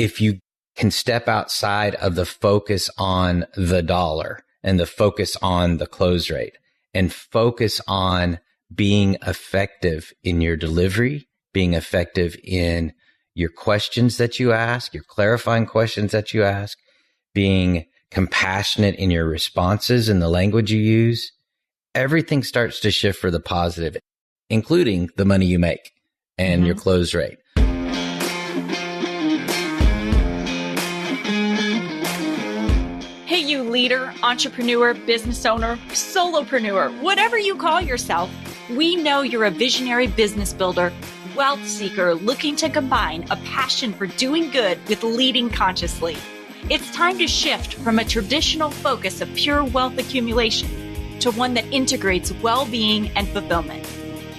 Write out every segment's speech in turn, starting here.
if you can step outside of the focus on the dollar and the focus on the close rate and focus on being effective in your delivery, being effective in your questions that you ask, your clarifying questions that you ask, being compassionate in your responses and the language you use, everything starts to shift for the positive, including the money you make and your close rate. Hey, you leader, entrepreneur, business owner, solopreneur, whatever you call yourself, we know you're a visionary business builder, wealth seeker looking to combine a passion for doing good with leading consciously. It's time to shift from a traditional focus of pure wealth accumulation to one that integrates well-being and fulfillment.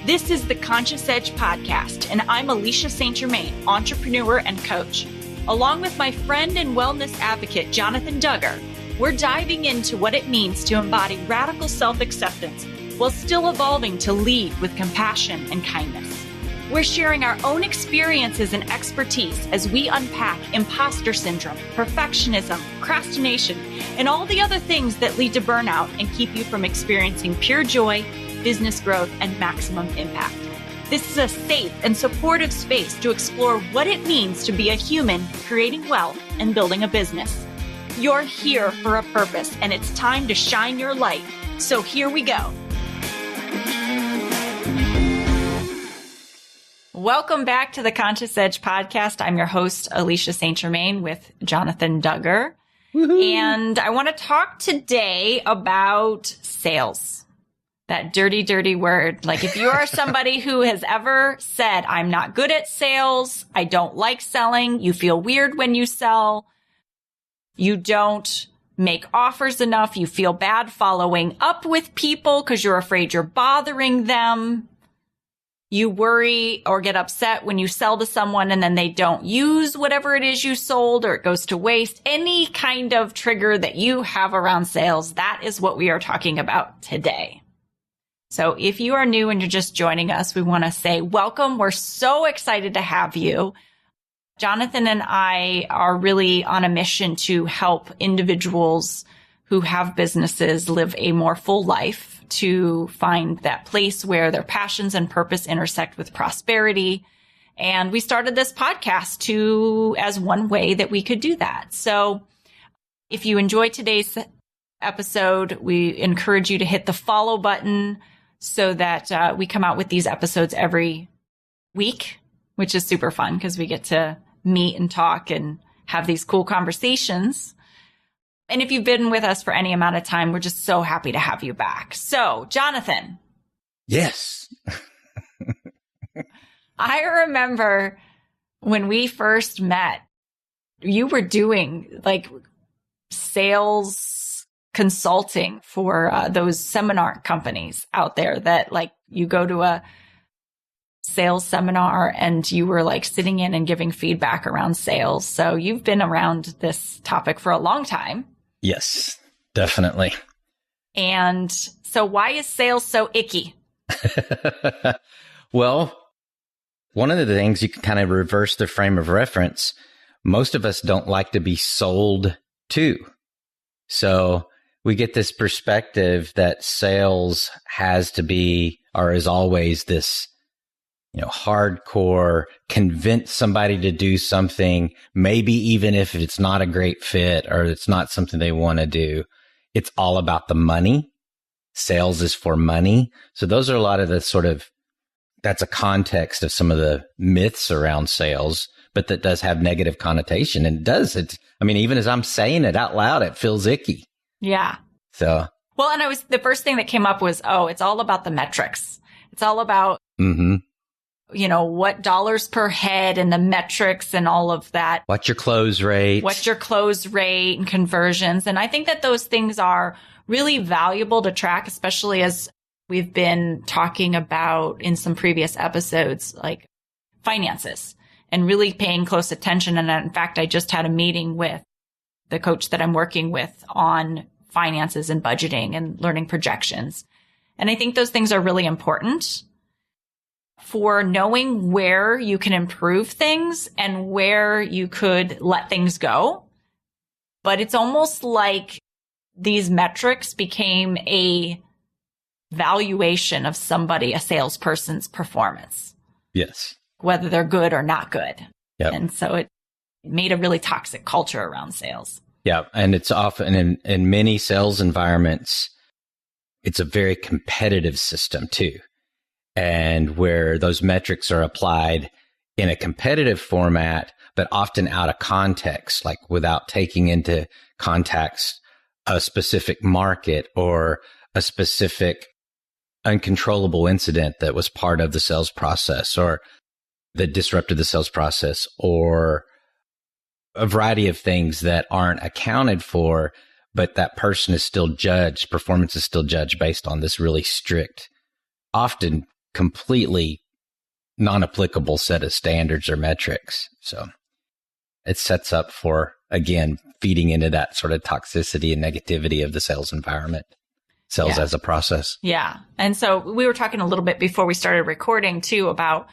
This is the Conscious Edge podcast, and I'm Alecia St. Germain, entrepreneur and coach. Along with my friend and wellness advocate, Jonathan Duggar, we're diving into what it means to embody radical self-acceptance while still evolving to lead with compassion and kindness. We're sharing our own experiences and expertise as we unpack imposter syndrome, perfectionism, procrastination, and all the other things that lead to burnout and keep you from experiencing pure joy, business growth, and maximum impact. This is a safe and supportive space to explore what it means to be a human creating wealth and building a business. You're here for a purpose, and it's time to shine your light. So here we go. Welcome back to the Conscious Edge podcast. I'm your host, Alecia St. Germain, with Jonathan Duggar. Woohoo. And I want to talk today about sales. That dirty, dirty word. Like if you are somebody who has ever said, I'm not good at sales, I don't like selling, you feel weird when you sell, you don't make offers enough, you feel bad following up with people because you're afraid you're bothering them, you worry or get upset when you sell to someone and then they don't use whatever it is you sold or it goes to waste, any kind of trigger that you have around sales, that is what we are talking about today. So if you are new and you're just joining us, we want to say welcome. We're so excited to have you. Jonathan and I are really on a mission to help individuals who have businesses live a more full life, to find that place where their passions and purpose intersect with prosperity. And we started this podcast as one way that we could do that. So if you enjoyed today's episode, we encourage you to hit the follow button so that we come out with these episodes every week, which is super fun because we get to meet and talk and have these cool conversations. And if you've been with us for any amount of time, we're just so happy to have you back. So, Jonathan. Yes. I remember when we first met, you were doing like sales consulting for those seminar companies out there that like you go to a sales seminar and you were like sitting in and giving feedback around sales. So you've been around this topic for a long time. Yes, definitely. And so why is sales so icky? Well, one of the things you can kind of reverse the frame of reference. Most of us don't like to be sold to. So we get this perspective that sales has to be, or is always this, hardcore, convince somebody to do something, maybe even if it's not a great fit or it's not something they want to do. It's all about the money. Sales is for money. So those are a lot of the that's a context of some of the myths around sales, but that does have negative connotation. And even as I'm saying it out loud, it feels icky. Yeah. So. Well, and the first thing that came up was, it's all about the metrics. It's all about, what dollars per head and the metrics and all of that. What's your close rate? What's your close rate and conversions? And I think that those things are really valuable to track, especially as we've been talking about in some previous episodes, like finances and really paying close attention. And in fact, I just had a meeting with the coach that I'm working with on finances and budgeting and learning projections. And I think those things are really important for knowing where you can improve things and where you could let things go. But it's almost like these metrics became a valuation of somebody, a salesperson's performance. Yes. Whether they're good or not good. Yep. And so it made a really toxic culture around sales. Yeah. And it's often in many sales environments, it's a very competitive system too. And where those metrics are applied in a competitive format, but often out of context, like without taking into context a specific market or a specific uncontrollable incident that was part of the sales process or that disrupted the sales process, or a variety of things that aren't accounted for, but that person is still judged, performance is still judged based on this really strict, often completely non-applicable set of standards or metrics. So it sets up for, again, feeding into that sort of toxicity and negativity of the sales environment, sales as a process. Yeah. And so we were talking a little bit before we started recording too about,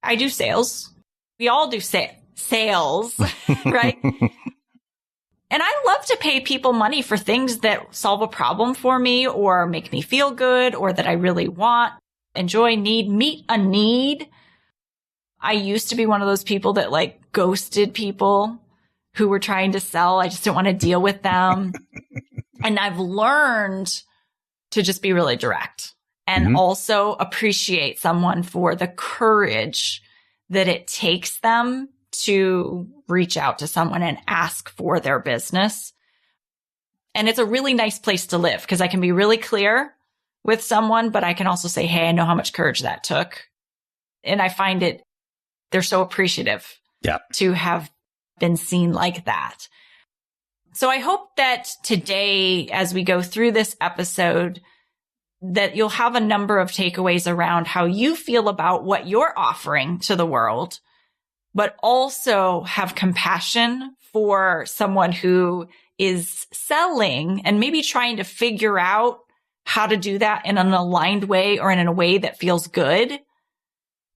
I do sales. We all do sales, right? And I love to pay people money for things that solve a problem for me or make me feel good or that I really want, enjoy, meet a need. I used to be one of those people that like ghosted people who were trying to sell. I just didn't want to deal with them. And I've learned to just be really direct and also appreciate someone for the courage that it takes them to reach out to someone and ask for their business. And it's a really nice place to live because I can be really clear with someone, but I can also say, hey, I know how much courage that took. And I find they're so appreciative to have been seen like that. So I hope that today, as we go through this episode, that you'll have a number of takeaways around how you feel about what you're offering to the world, but also have compassion for someone who is selling and maybe trying to figure out how to do that in an aligned way or in a way that feels good,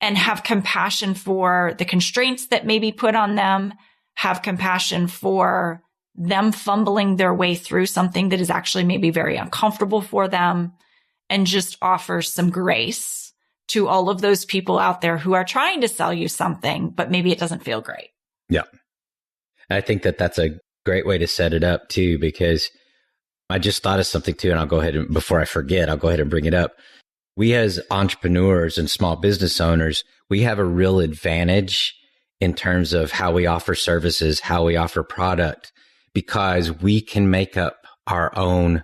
and have compassion for the constraints that may be put on them, have compassion for them fumbling their way through something that is actually maybe very uncomfortable for them, and just offer some grace to all of those people out there who are trying to sell you something, but maybe it doesn't feel great. Yeah. I think that that's a great way to set it up too, because I just thought of something too, and I'll go ahead and, before I forget, I'll go ahead and bring it up. We as entrepreneurs and small business owners, we have a real advantage in terms of how we offer services, how we offer product, because we can make up our own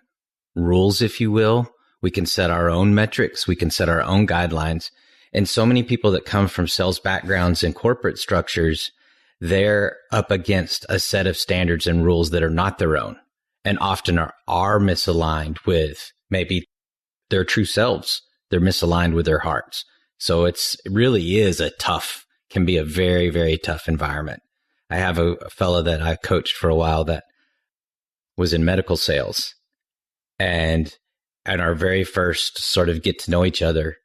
rules, if you will. We can set our own metrics. We can set our own guidelines. And so many people that come from sales backgrounds and corporate structures, they're up against a set of standards and rules that are not their own, and often are misaligned with maybe their true selves. They're misaligned with their hearts. So it really is can be a very, very tough environment. I have a fellow that I coached for a while that was in medical sales, and at our very first sort of get to know each other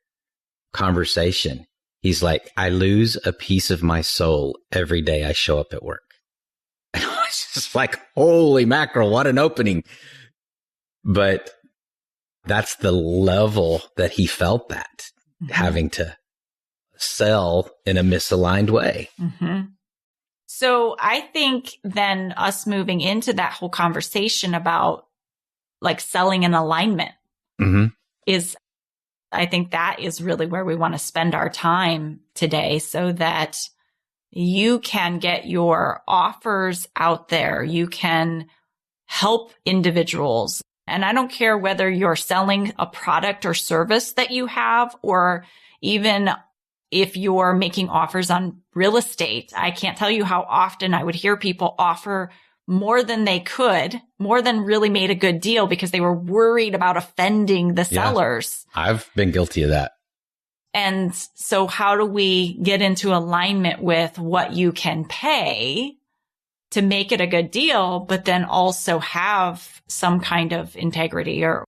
conversation, he's like, I lose a piece of my soul every day I show up at work. And I was just like, holy mackerel, what an opening. But that's the level that he felt that, having to sell in a misaligned way. So I think then us moving into that whole conversation about like selling in alignment is, I think that is really where we want to spend our time today, so that you can get your offers out there. You can help individuals. And I don't care whether you're selling a product or service that you have, or even if you're making offers on real estate. I can't tell you how often I would hear people offer more than they could, more than really made a good deal because they were worried about offending the sellers. I've been guilty of that. And so how do we get into alignment with what you can pay to make it a good deal, but then also have some kind of integrity or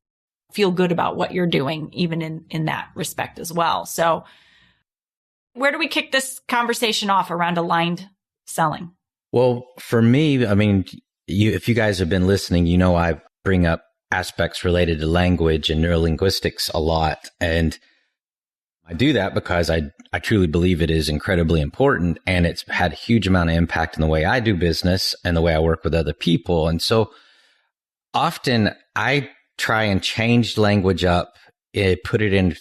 feel good about what you're doing, even in that respect as well? So where do we kick this conversation off around aligned selling? Well, for me, I mean, if you guys have been listening, you know I bring up aspects related to language and neurolinguistics a lot. And I do that because I truly believe it is incredibly important, and it's had a huge amount of impact in the way I do business and the way I work with other people. And so often I try and change language up, put it in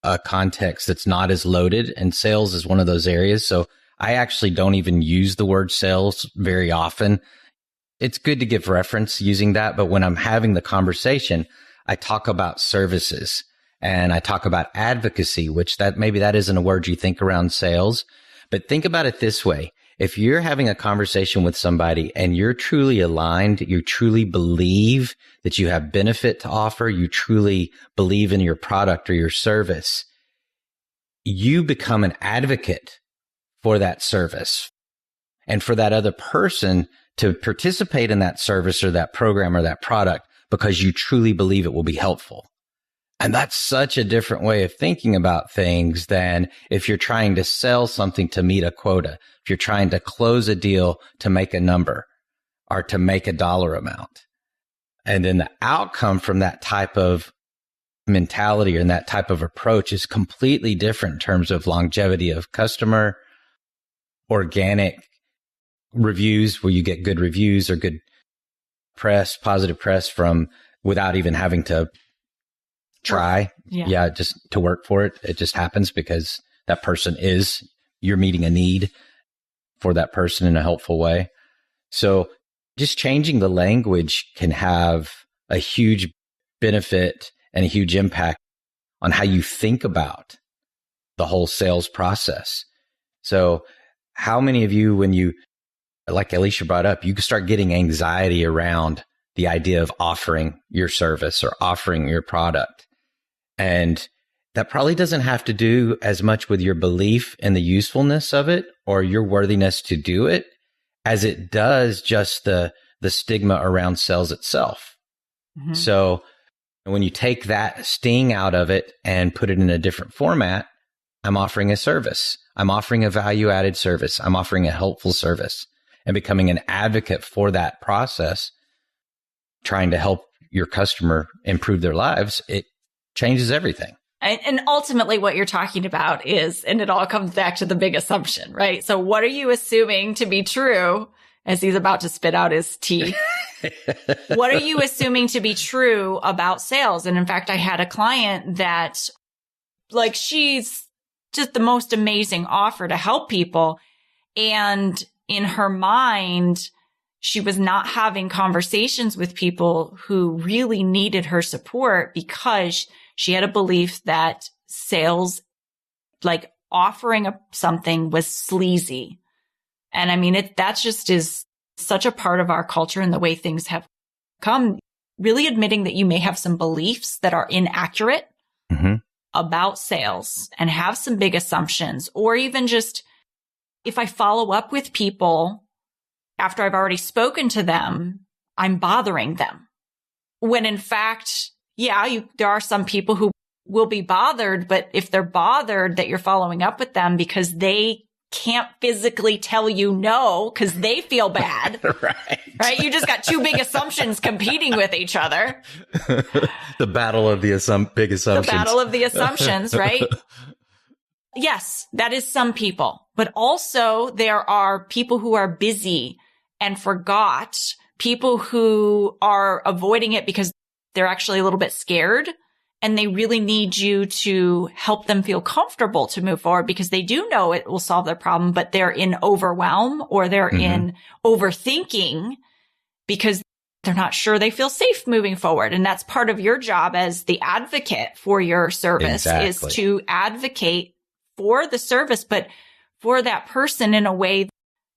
a context that's not as loaded, and sales is one of those areas. So I actually don't even use the word sales very often. It's good to give reference using that, but when I'm having the conversation, I talk about services and I talk about advocacy, which maybe that isn't a word you think around sales, but think about it this way. If you're having a conversation with somebody and you're truly aligned, you truly believe that you have benefit to offer, you truly believe in your product or your service, you become an advocate for that service and for that other person to participate in that service or that program or that product because you truly believe it will be helpful. And that's such a different way of thinking about things than if you're trying to sell something to meet a quota, if you're trying to close a deal to make a number or to make a dollar amount. And then the outcome from that type of mentality and that type of approach is completely different in terms of longevity of customer, organic reviews where you get good reviews or good press, positive press from without even having to try. Yeah, just to work for it. It just happens because that person you're meeting a need for that person in a helpful way. So just changing the language can have a huge benefit and a huge impact on how you think about the whole sales process. So how many of you, when you, like Alecia brought up, you can start getting anxiety around the idea of offering your service or offering your product. And that probably doesn't have to do as much with your belief in the usefulness of it or your worthiness to do it as it does just the stigma around sales itself. Mm-hmm. So when you take that sting out of it and put it in a different format, I'm offering a service. I'm offering a value-added service. I'm offering a helpful service, and becoming an advocate for that process, trying to help your customer improve their lives, it changes everything. And ultimately what you're talking about is, and it all comes back to the big assumption, right? So what are you assuming to be true as he's about to spit out his tea? What are you assuming to be true about sales? And in fact, I had a client that, like, she's just the most amazing offer to help people. And in her mind, she was not having conversations with people who really needed her support because she had a belief that sales, like offering something, was sleazy. And I mean, that just is such a part of our culture and the way things have come. Really admitting that you may have some beliefs that are inaccurate about sales and have some big assumptions, or even just if I follow up with people after I've already spoken to them, I'm bothering them. When in fact, there are some people who will be bothered, but if they're bothered that you're following up with them because they can't physically tell you no because they feel bad, right? You just got two big assumptions competing with each other. The battle of the big assumptions. The battle of the assumptions, right? Yes, that is some people, but also there are people who are busy and forgot, people who are avoiding it because they're actually a little bit scared and they really need you to help them feel comfortable to move forward because they do know it will solve their problem, but they're in overwhelm or they're in overthinking because they're not sure they feel safe moving forward. And that's part of your job as the advocate for your service is to advocate for the service, but for that person in a way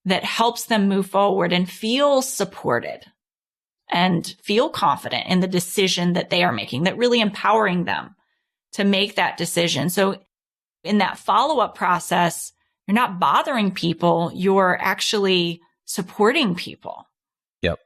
that helps them move forward and feel supported and feel confident in the decision that they are making, that really empowering them to make that decision. So in that follow-up process, you're not bothering people, you're actually supporting people. Yep.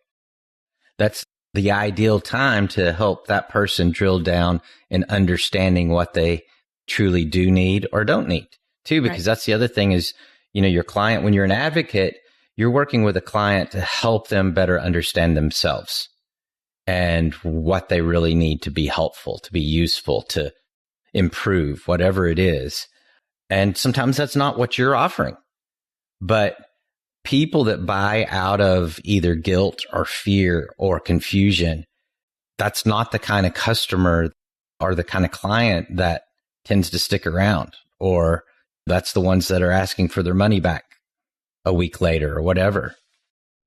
That's the ideal time to help that person drill down in understanding what they truly do need or don't need too, because that's the other thing is, your client, when you're an advocate, you're working with a client to help them better understand themselves and what they really need to be helpful, to be useful, to improve, whatever it is. And sometimes that's not what you're offering. But people that buy out of either guilt or fear or confusion, that's not the kind of customer or the kind of client that tends to stick around, or that's the ones that are asking for their money back a week later or whatever.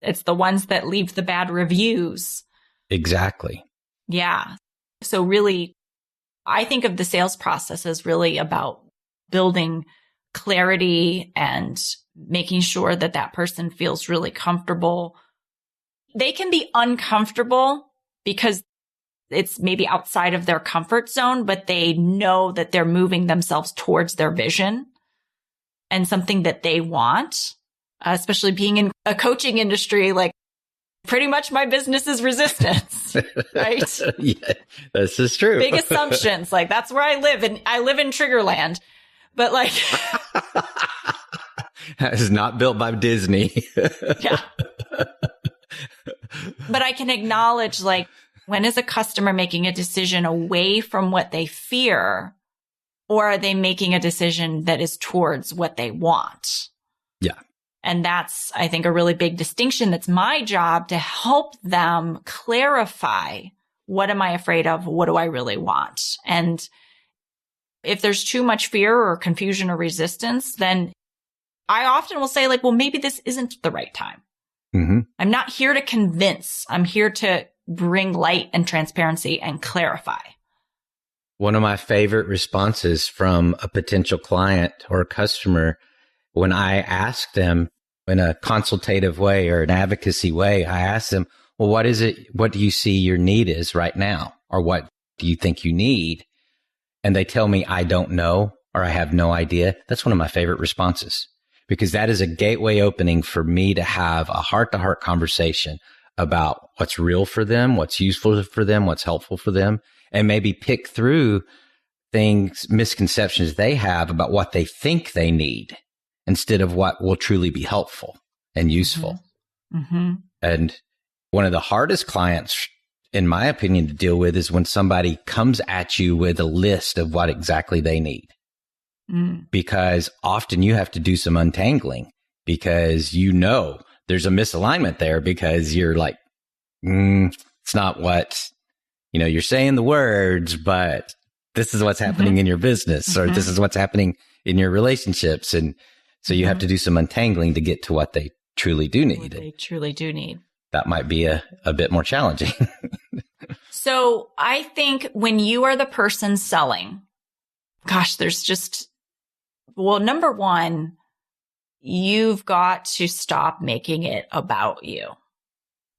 It's the ones that leave the bad reviews. Exactly. Yeah. So really, I think of the sales process as really about building clarity and making sure that that person feels really comfortable. They can be uncomfortable because it's maybe outside of their comfort zone, but they know that they're moving themselves towards their vision and something that they want, especially being in a coaching industry. Like, pretty much my business is resistance, right? Yeah, this is true. Big assumptions. Like, that's where I live. And I live in Triggerland, but like, that is not built by Disney. Yeah. But I can acknowledge, like, when is a customer making a decision away from what they fear, or are they making a decision that is towards what they want? Yeah. And that's, I think, a really big distinction. That's my job to help them clarify, what am I afraid of? What do I really want? And if there's too much fear or confusion or resistance, then I often will say, like, well, maybe this isn't the right time. Mm-hmm. I'm not here to convince. I'm here to bring light and transparency and clarify. One of my favorite responses from a potential client or customer, when I ask them in a consultative way or an advocacy way, I ask them, well, what is it? What do you see your need is right now? Or what do you think you need? And they tell me, I don't know, or I have no idea. That's one of my favorite responses, because that is a gateway opening for me to have a heart-to-heart conversation about what's real for them, what's useful for them, what's helpful for them, and maybe pick through things, misconceptions they have about what they think they need instead of what will truly be helpful and useful. Mm-hmm. And one of the hardest clients, in my opinion, to deal with is when somebody comes at you with a list of what exactly they need. Because often you have to do some untangling, because there's a misalignment there, because you're like, it's not what, you're saying the words, but this is what's happening in your business, or this is what's happening in your relationships. And so you have to do some untangling to get to what they truly do need. What they truly do need. That might be a bit more challenging. So I think when you are the person selling, gosh, number one, you've got to stop making it about you.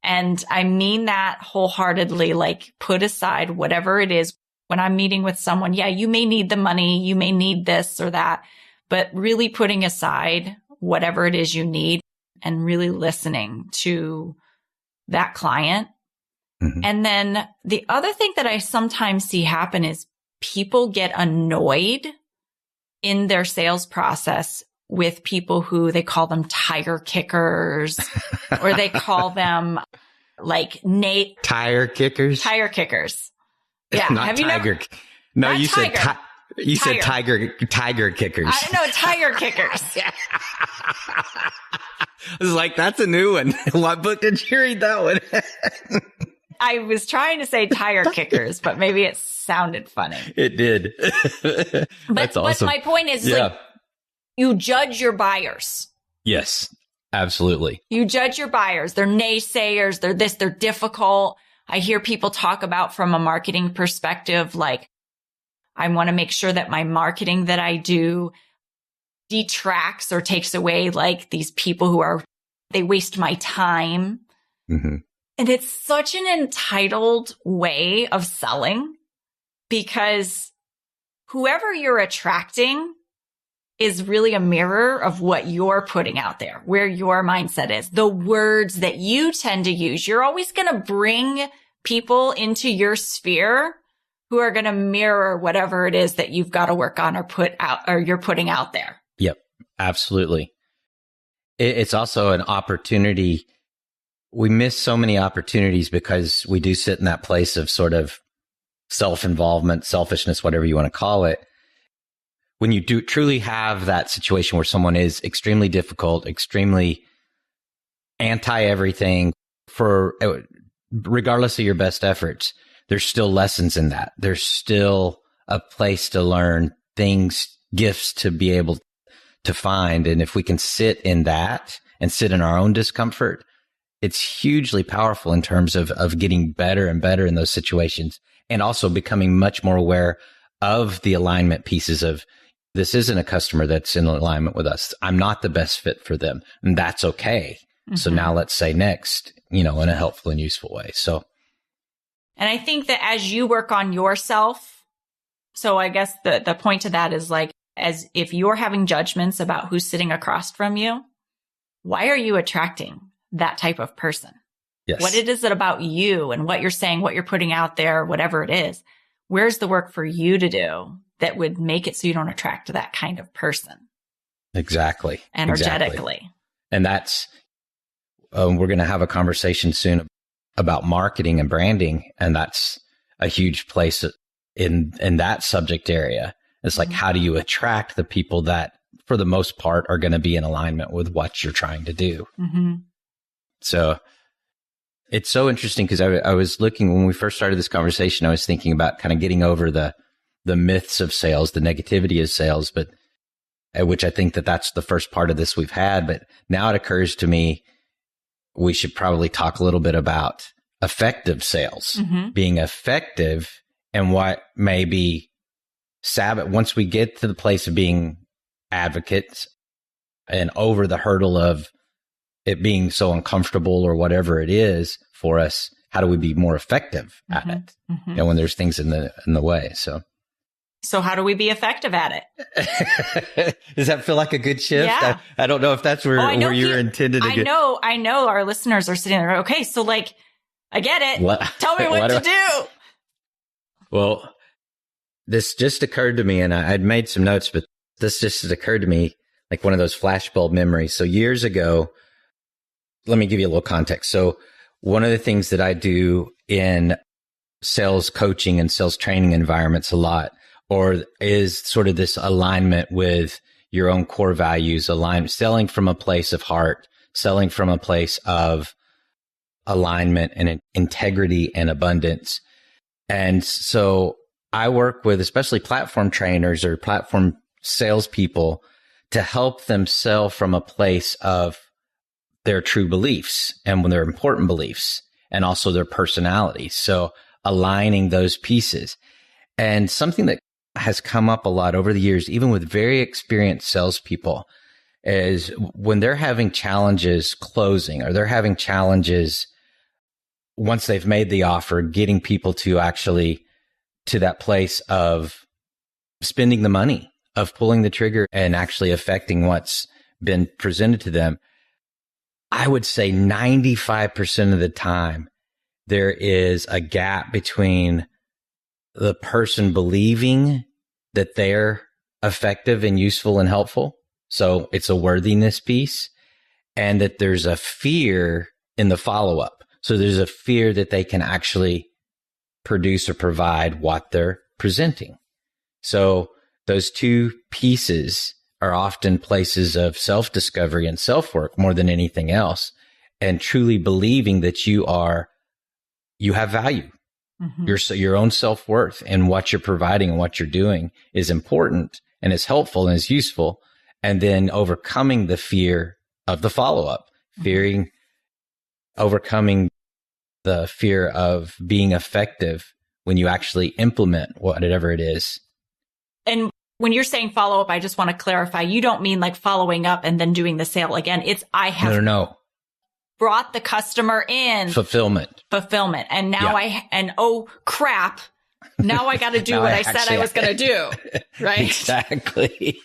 And I mean that wholeheartedly, like, put aside whatever it is. When I'm meeting with someone, yeah, you may need the money, you may need this or that, but really putting aside whatever it is you need and really listening to that client. Mm-hmm. And then the other thing that I sometimes see happen is people get annoyed in their sales process with people who they call them tire kickers, or they call them like tire kickers. Tire kickers. Yeah. Not have tiger. You never, no, you tiger. said you said tiger kickers. I know, tire kickers. I was like, that's a new one. What book did you read that one? I was trying to say tire kickers, but maybe it sounded funny. It did. That's awesome. But my point is, like, you judge your buyers. Yes, absolutely. You judge your buyers. They're naysayers. They're difficult. I hear people talk about from a marketing perspective, like, I want to make sure that my marketing that I do detracts or takes away, like, these people who they waste my time. Mm-hmm. And it's such an entitled way of selling, because whoever you're attracting is really a mirror of what you're putting out there, where your mindset is, the words that you tend to use. You're always going to bring people into your sphere who are going to mirror whatever it is that you've got to work on or put out, or you're putting out there. Yep, absolutely. It's also an opportunity. We miss so many opportunities because we do sit in that place of sort of self-involvement, selfishness, whatever you want to call it. When you do truly have that situation where someone is extremely difficult, extremely anti everything, for regardless of your best efforts, there's still lessons in that. There's still a place to learn things, gifts to be able to find. And if we can sit in that and sit in our own discomfort, it's hugely powerful in terms of getting better and better in those situations, and also becoming much more aware of the alignment pieces of, this isn't a customer that's in alignment with us. I'm not the best fit for them, and that's okay. Mm-hmm. So now let's say next, in a helpful and useful way. So, and I think that as you work on yourself, so I guess the point to that is like, as if you're having judgments about who's sitting across from you, why are you attracting that type of person? Yes. What is it about you and what you're saying, what you're putting out there, whatever it is? Where's the work for you to do that would make it so you don't attract that kind of person? Exactly. Energetically. Exactly. And that's, we're going to have a conversation soon about marketing and branding. And that's a huge place in that subject area. It's like, how do you attract the people that, for the most part, are going to be in alignment with what you're trying to do? Mm-hmm. So it's so interesting because I was looking, when we first started this conversation, I was thinking about kind of getting over the myths of sales, the negativity of sales, but which I think that's the first part of this we've had. But now it occurs to me, we should probably talk a little bit about effective sales, being effective, and what may be once we get to the place of being advocates and over the hurdle of it being so uncomfortable or whatever it is for us, how do we be more effective at it? When there's things in the way. So how do we be effective at it? Does that feel like a good shift? Yeah. I don't know if that's where you're intended to get. I know our listeners are sitting there. Okay. So like, I get it. Tell me what to do. Well, this just occurred to me, and I'd made some notes, but this just occurred to me like one of those flashbulb memories. So years ago, let me give you a little context. So one of the things that I do in sales coaching and sales training environments a lot, or is sort of this alignment with your own core values, selling from a place of heart, selling from a place of alignment and integrity and abundance. And so I work with especially platform trainers or platform salespeople to help them sell from a place of their true beliefs and their important beliefs, and also their personalities. So aligning those pieces. And something that has come up a lot over the years, even with very experienced salespeople, is when they're having challenges closing, or they're having challenges once they've made the offer, getting people to actually to that place of spending the money, of pulling the trigger and actually affecting what's been presented to them. I would say 95% of the time, there is a gap between the person believing that they're effective and useful and helpful. So it's a worthiness piece, and that there's a fear in the follow-up. So there's a fear that they can actually produce or provide what they're presenting. So those two pieces are often places of self-discovery and self-work more than anything else, and truly believing that you have value. Your own self-worth and what you're providing and what you're doing is important and is helpful and is useful. And then overcoming the fear of the follow-up, overcoming the fear of being effective when you actually implement whatever it is. And when you're saying follow-up, I just want to clarify, you don't mean like following up and then doing the sale again. It's No. Brought the customer in. Fulfillment. And now oh crap. Now I got to do what I said I was going to do. Right? Exactly.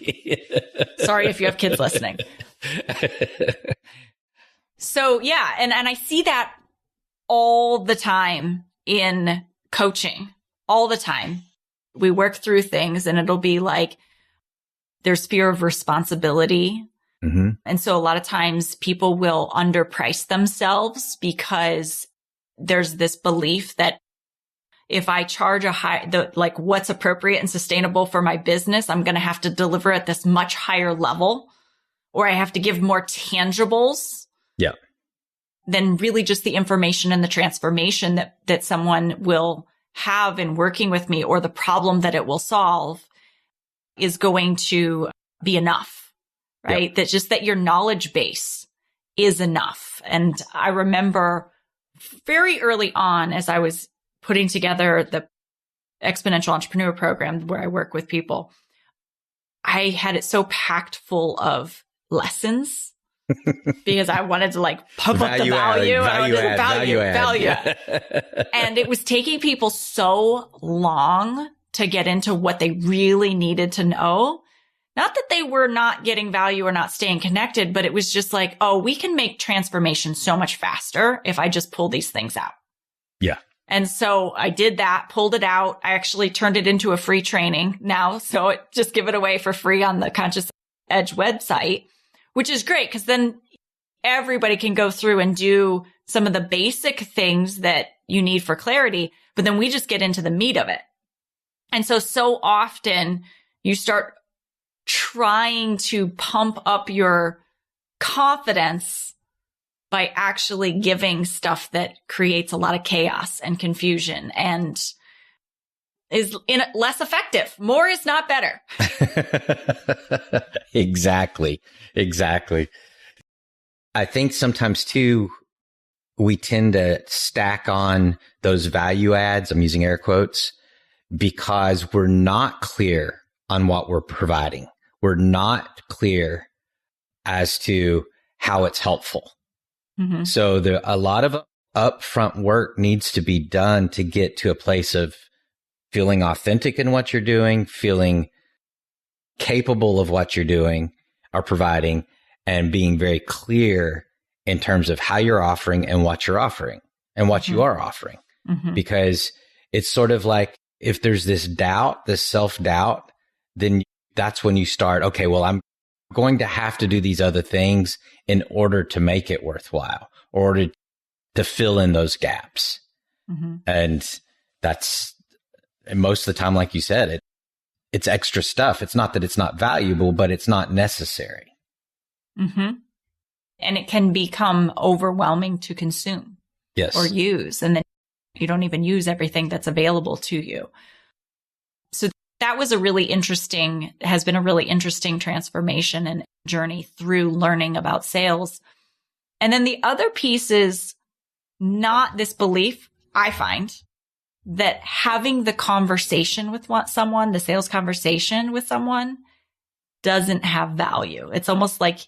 Sorry if you have kids listening. So yeah. And I see that all the time in coaching, all the time. We work through things and it'll be like, there's fear of responsibility. Mm-hmm. And so a lot of times people will underprice themselves because there's this belief that if I charge what's appropriate and sustainable for my business, I'm going to have to deliver at this much higher level, or I have to give more tangibles. Yeah. Than really just the information and the transformation that someone will have in working with me, or the problem that it will solve is going to be enough, right? Yep. That just that your knowledge base is enough. And I remember very early on, as I was putting together the Exponential Entrepreneur Program where I work with people, I had it so packed full of lessons because I wanted to pump up the value. Value add. And it was taking people so long to get into what they really needed to know. Not that they were not getting value or not staying connected, but it was just we can make transformation so much faster if I just pull these things out. Yeah. And so I did that, pulled it out. I actually turned it into a free training now. So just give it away for free on the Conscious Edge website, which is great because then everybody can go through and do some of the basic things that you need for clarity, but then we just get into the meat of it. And so often you start trying to pump up your confidence by actually giving stuff that creates a lot of chaos and confusion and is less effective. More is not better. Exactly. I think sometimes too, we tend to stack on those value adds, I'm using air quotes, because we're not clear on what we're providing. We're not clear as to how it's helpful. Mm-hmm. So a lot of upfront work needs to be done to get to a place of feeling authentic in what you're doing, feeling capable of what you're doing or providing, and being very clear in terms of how you're offering and what you're offering and what you are offering. Mm-hmm. Because it's sort of like if there's this doubt, this self-doubt, then that's when you start, okay, well, I'm going to have to do these other things in order to make it worthwhile, or to fill in those gaps. Mm-hmm. And that's most of the time, like you said, it's extra stuff. It's not that it's not valuable, but it's not necessary. Mm-hmm. And it can become overwhelming to consume. Yes. Or use. And then you don't even use everything that's available to you. So that was has been a really interesting transformation and journey through learning about sales. And then the other piece is not this belief, I find, that having the conversation with someone, the sales conversation with someone, doesn't have value. It's almost like,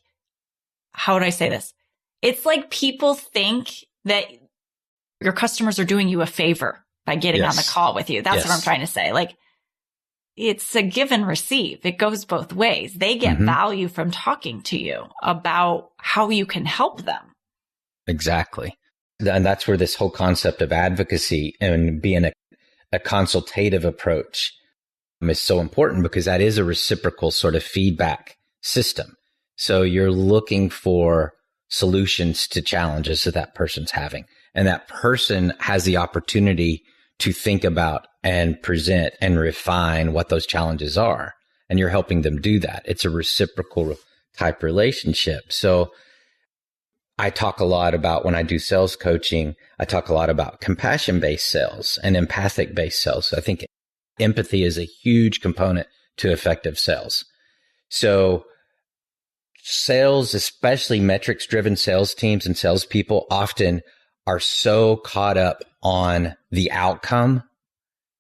how would I say this? It's like people think that your customers are doing you a favor by getting on the call with you. That's what I'm trying to say. It's a give and receive. It goes both ways. They get value from talking to you about how you can help them. Exactly. And that's where this whole concept of advocacy and being a consultative approach is so important, because that is a reciprocal sort of feedback system. So you're looking for solutions to challenges that person's having. And that person has the opportunity to think about and present and refine what those challenges are. And you're helping them do that. It's a reciprocal type relationship. So I talk a lot about, when I do sales coaching, I talk a lot about compassion-based sales and empathic-based sales. I think empathy is a huge component to effective sales. So sales, especially metrics-driven sales teams and salespeople, often are so caught up on the outcome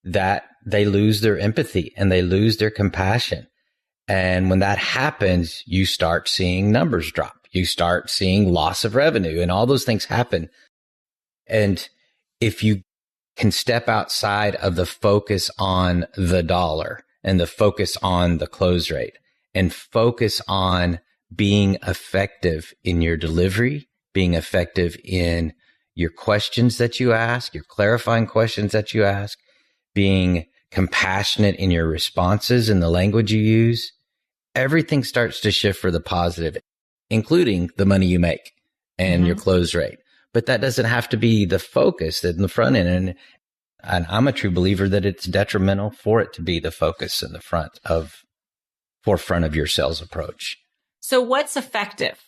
that they lose their empathy and they lose their compassion. And when that happens, you start seeing numbers drop. You start seeing loss of revenue, and all those things happen. And if you can step outside of the focus on the dollar and the focus on the close rate and focus on being effective in your delivery, being effective in your questions that you ask, your clarifying questions that you ask, being compassionate in your responses and the language you use, everything starts to shift for the positive, including the money you make and your close rate. But that doesn't have to be the focus in the front end. And I'm a true believer that it's detrimental for it to be the focus in the forefront of your sales approach. So what's effective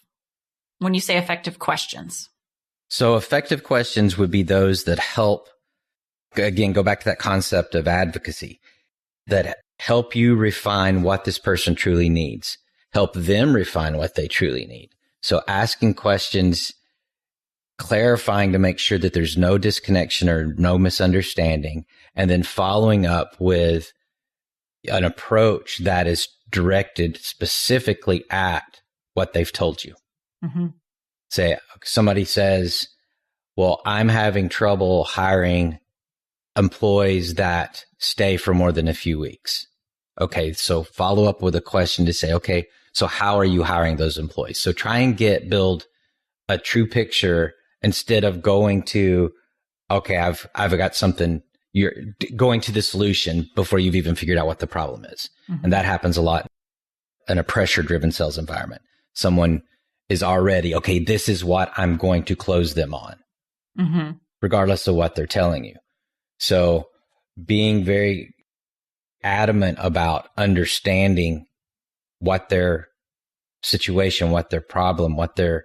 when you say effective questions? So effective questions would be those that help, again, go back to that concept of advocacy, that help you refine what this person truly needs, help them refine what they truly need. So asking questions, clarifying to make sure that there's no disconnection or no misunderstanding, and then following up with an approach that is directed specifically at what they've told you. Say, somebody says, well, I'm having trouble hiring employees that stay for more than a few weeks. Okay, so follow up with a question to say, okay, so how are you hiring those employees? So try and build a true picture instead of going to, okay, I've got something, you're going to the solution before you've even figured out what the problem is. And that happens a lot in a pressure-driven sales environment. Someone is already, okay, this is what I'm going to close them on, regardless of what they're telling you. So being very adamant about understanding what their situation, what their problem, what their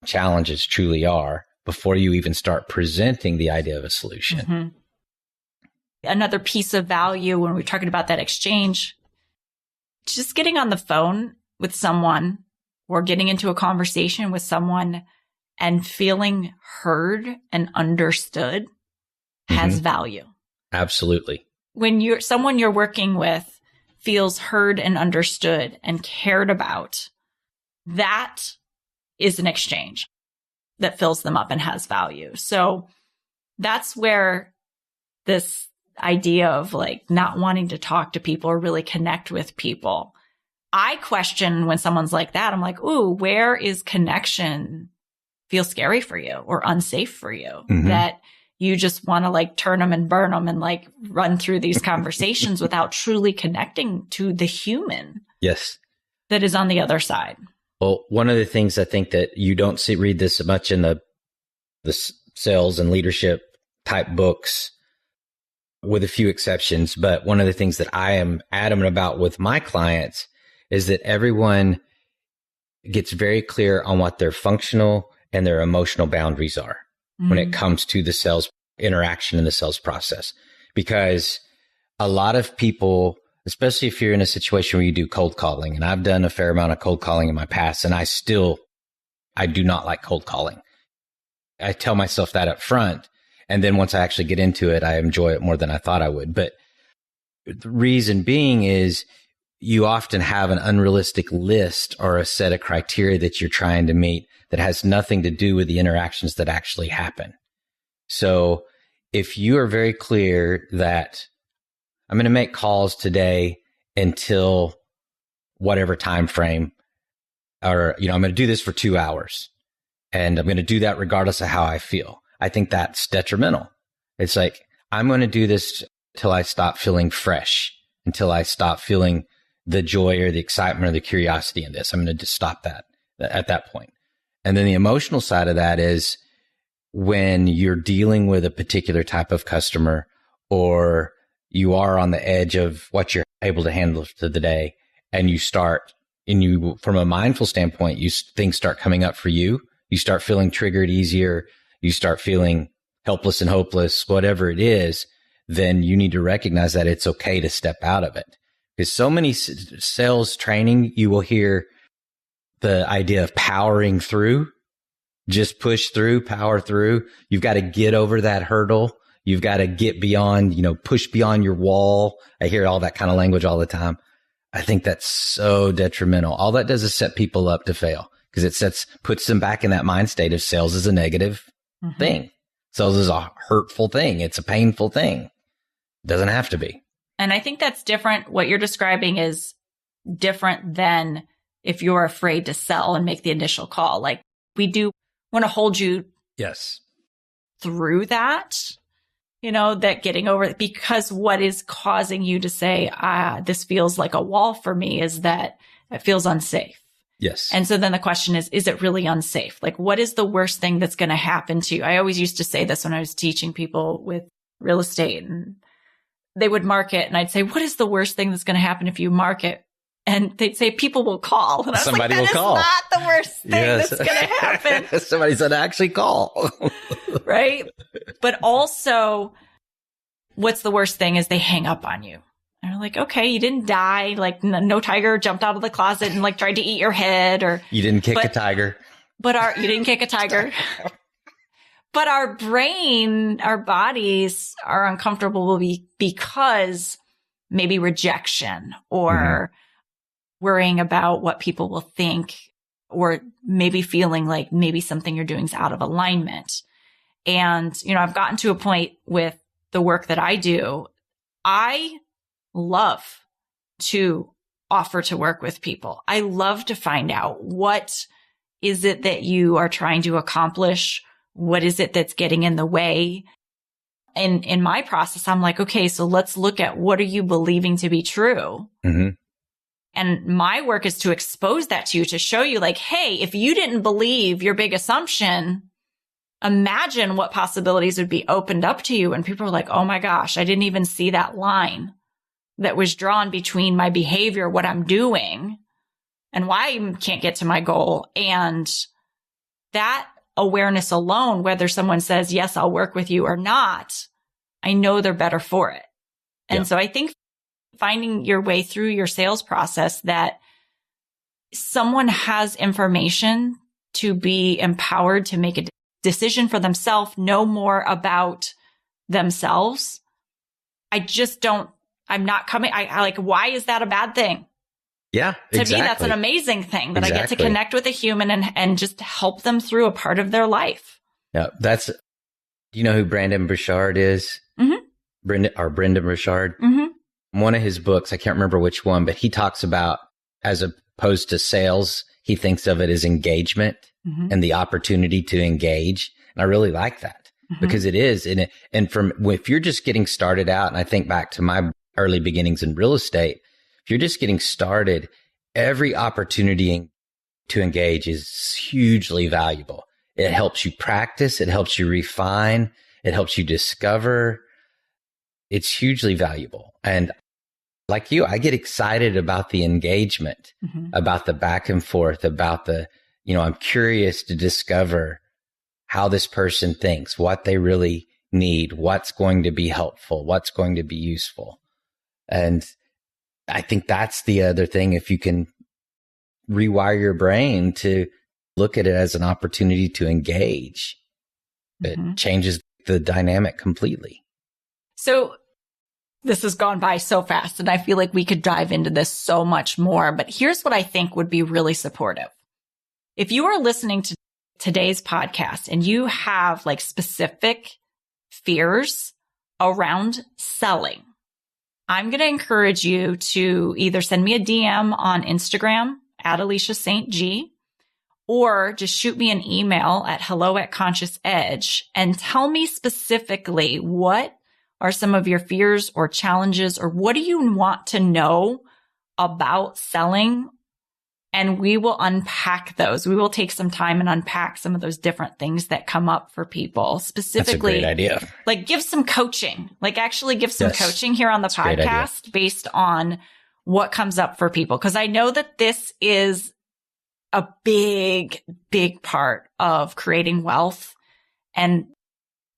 challenges truly are before you even start presenting the idea of a solution. Another piece of value when we're talking about that exchange, just getting on the phone with someone or getting into a conversation with someone and feeling heard and understood has value. Absolutely. When someone you're working with feels heard and understood and cared about, that is an exchange that fills them up and has value. So that's where this idea of like not wanting to talk to people or really connect with people, I question when someone's like that. I'm like, ooh, where is connection feel scary for you or unsafe for you? That you just want to like turn them and burn them and like run through these conversations without truly connecting to the human. Yes. That is on the other side. Well, one of the things I think that you don't read this much in the sales and leadership type books, with a few exceptions, but one of the things that I am adamant about with my clients is that everyone gets very clear on what their functional and their emotional boundaries are when it comes to the sales interaction and the sales process. Because a lot of people, especially if you're in a situation where you do cold calling, and I've done a fair amount of cold calling in my past, and I do not like cold calling. I tell myself that up front. And then once I actually get into it, I enjoy it more than I thought I would. But the reason being is you often have an unrealistic list or a set of criteria that you're trying to meet that has nothing to do with the interactions that actually happen. So if you are very clear that I'm going to make calls today until whatever time frame, or, I'm going to do this for 2 hours, and I'm going to do that regardless of how I feel, I think that's detrimental. It's like, I'm going to do this till I stop feeling fresh, until I stop feeling the joy or the excitement or the curiosity in this. I'm going to just stop that at that point. And then the emotional side of that is when you're dealing with a particular type of customer, or you are on the edge of what you're able to handle for the day, and you from a mindful standpoint, things start coming up for you. You start feeling triggered easier. You start feeling helpless and hopeless, whatever it is, then you need to recognize that it's okay to step out of it. Because so many sales training, you will hear the idea of powering through, just push through, power through. You've got to get over that hurdle. You've got to get beyond, push beyond your wall. I hear all that kind of language all the time. I think that's so detrimental. All that does is set people up to fail, because it puts them back in that mind state of sales is a negative thing. Sales is a hurtful thing. It's a painful thing. It doesn't have to be. And I think that's different. What you're describing is different than if you're afraid to sell and make the initial call. Like, we do want to hold you yes through that. that getting over it, because what is causing you to say, this feels like a wall for me, is that it feels unsafe. Yes. And so then the question is it really unsafe? Like, what is the worst thing that's going to happen to you? I always used to say this when I was teaching people with real estate, and they would market, and I'd say, what is the worst thing that's going to happen if you market? And they'd say, people will call. And I was Somebody like, will call. Not the worst thing that's going to happen. Somebody said, actually call. Right. But also, what's the worst thing is they hang up on you. And I'm like, okay, you didn't die. Like, no tiger jumped out of the closet and like tried to eat your head, or you didn't kick a tiger. You didn't kick a tiger. But our brain, our bodies are uncomfortable because maybe rejection, or worrying about what people will think, or maybe feeling like maybe something you're doing is out of alignment. And, I've gotten to a point with the work that I do. I love to offer to work with people. I love to find out, what is it that you are trying to accomplish? What is it that's getting in the way? And in my process, I'm like, okay, so let's look at, what are you believing to be true? Mm-hmm. And my work is to expose that to you, to show you like, hey, if you didn't believe your big assumption, imagine what possibilities would be opened up to you. And people are like, oh my gosh, I didn't even see that line that was drawn between my behavior, what I'm doing, and why I can't get to my goal. And that awareness alone, whether someone says, yes, I'll work with you or not, I know they're better for it. And so I think finding your way through your sales process, that someone has information to be empowered to make a decision for themselves, know more about themselves. I'm not coming. I like, why is that a bad thing? Yeah, to me, that's an amazing thing that I get to connect with a human and just help them through a part of their life. Yeah, do you know who Brandon Burchard is? Mm-hmm. Brendan Burchard. Mm-hmm. One of his books, I can't remember which one, but he talks about, as opposed to sales, he thinks of it as engagement and the opportunity to engage. And I really like that because it is. And if you're just getting started out, and I think back to my early beginnings in real estate, if you're just getting started, every opportunity to engage is hugely valuable. It helps you practice. It helps you refine. It helps you discover. It's hugely valuable. And like you, I get excited about the engagement, about the back and forth, about I'm curious to discover how this person thinks, what they really need, what's going to be helpful, what's going to be useful. And I think that's the other thing. If you can rewire your brain to look at it as an opportunity to engage, it changes the dynamic completely. So this has gone by so fast, and I feel like we could dive into this so much more. But here's what I think would be really supportive. If you are listening to today's podcast and you have like specific fears around selling, I'm going to encourage you to either send me a DM on Instagram at Alecia St. G, or just shoot me an email at hello@consciousedge and tell me specifically, what are some of your fears or challenges, or what do you want to know about selling? And we will unpack those. We will take some time and unpack some of those different things that come up for people. Specifically, that's a great idea. Like, give some coaching, like actually give some coaching here on the podcast based on what comes up for people. Because I know that this is a big, big part of creating wealth. And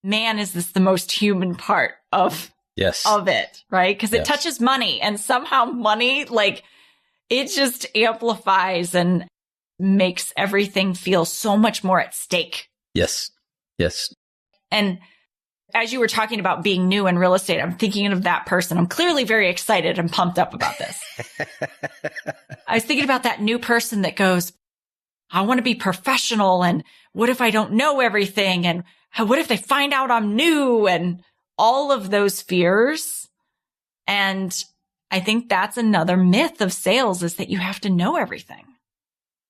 man, is this the most human part of it, right? Because it touches money, and somehow money, like, it just amplifies and makes everything feel so much more at stake. Yes. And as you were talking about being new in real estate, I'm thinking of that person. I'm clearly very excited and pumped up about this. I was thinking about that new person that goes, I want to be professional. And what if I don't know everything? And what if they find out I'm new? And all of those fears. And I think that's another myth of sales, is that you have to know everything.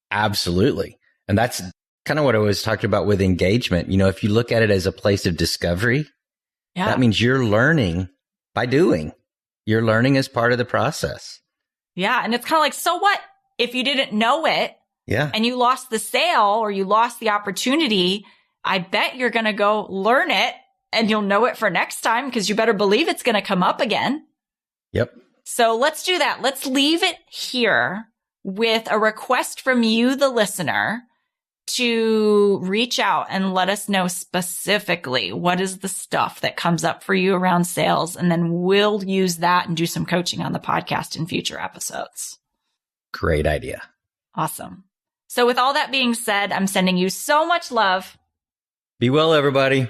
Absolutely. And that's kind of what I was talking about with engagement. If you look at it as a place of discovery, Yeah. That means you're learning by doing. You're learning as part of the process. Yeah. And it's kind of like, so what if you didn't know it? Yeah. And you lost the sale or you lost the opportunity? I bet you're going to go learn it and you'll know it for next time because you better believe it's going to come up again. Yep. So let's do that. Let's leave it here with a request from you, the listener, to reach out and let us know specifically what is the stuff that comes up for you around sales. And then we'll use that and do some coaching on the podcast in future episodes. Great idea. Awesome. So with all that being said, I'm sending you so much love. Be well, everybody.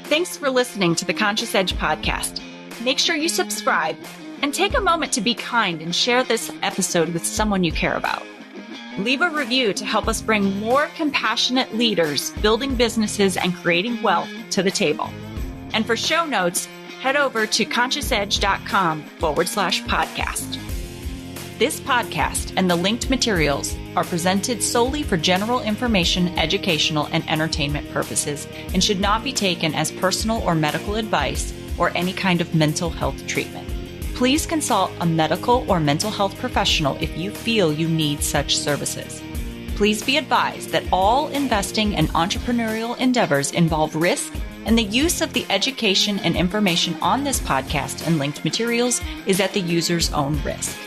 Thanks for listening to the Conscious Edge podcast. Make sure you subscribe and take a moment to be kind and share this episode with someone you care about. Leave a review to help us bring more compassionate leaders building businesses and creating wealth to the table. And for show notes, head over to consciousedge.com/podcast. This podcast and the linked materials are presented solely for general information, educational, and entertainment purposes and should not be taken as personal or medical advice or any kind of mental health treatment. Please consult a medical or mental health professional if you feel you need such services. Please be advised that all investing and entrepreneurial endeavors involve risk, and the use of the education and information on this podcast and linked materials is at the user's own risk.